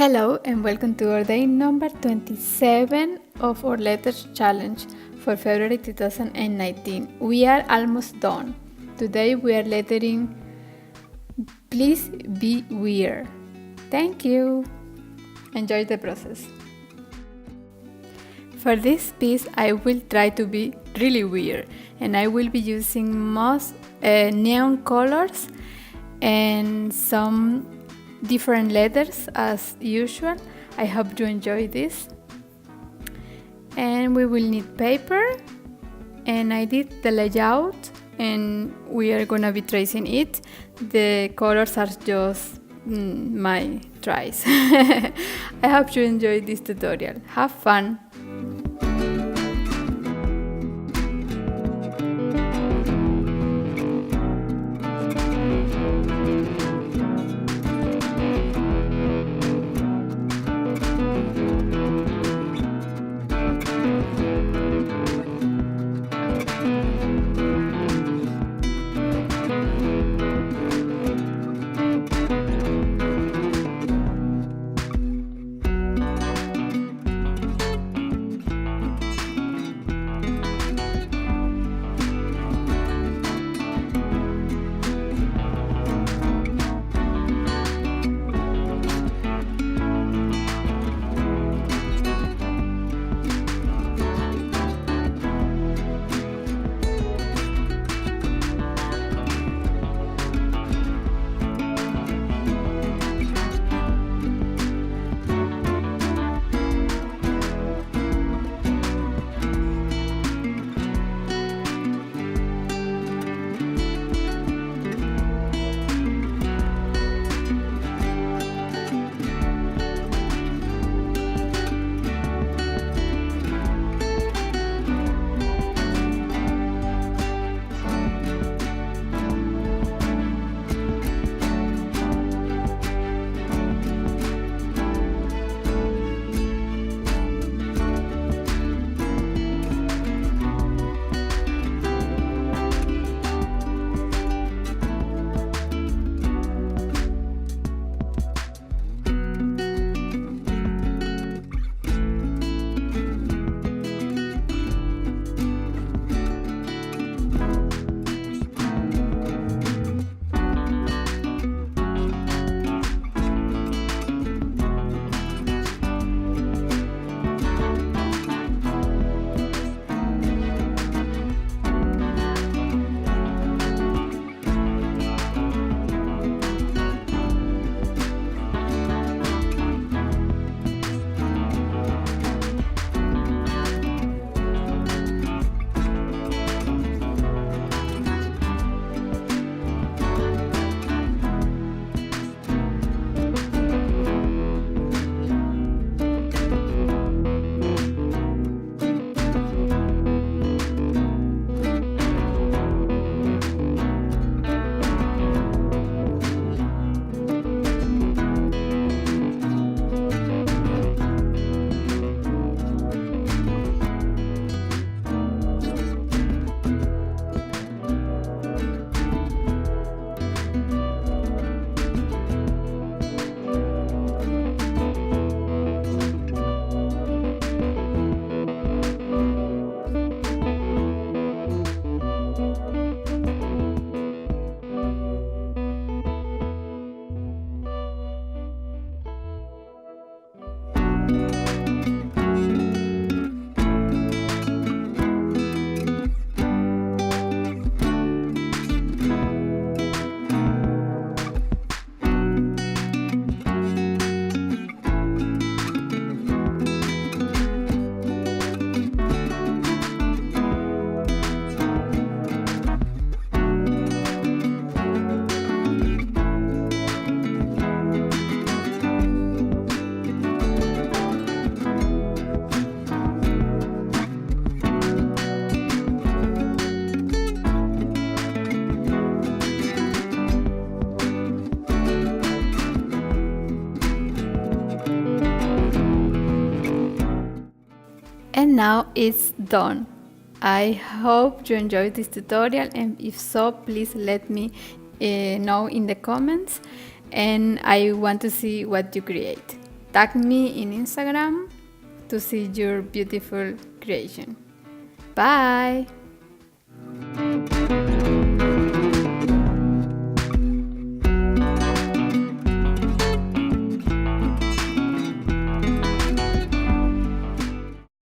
Hello and welcome to our day number 27 of our letters challenge for February 2019. We are almost done. Today we are lettering Please Be Weird. Thank you. Enjoy the process. For this piece I will try to be really weird and I will be using most neon colors and some different letters as usual. I hope you enjoy this. And we will need paper, and I did the layout and we are gonna be tracing it. The colors are just my tries. I hope you enjoy this tutorial. Have fun! And now it's done. I hope you enjoyed this tutorial, and if so, please let me know in the comments, and I want to see what you create. Tag me in Instagram to see your beautiful creation. Bye!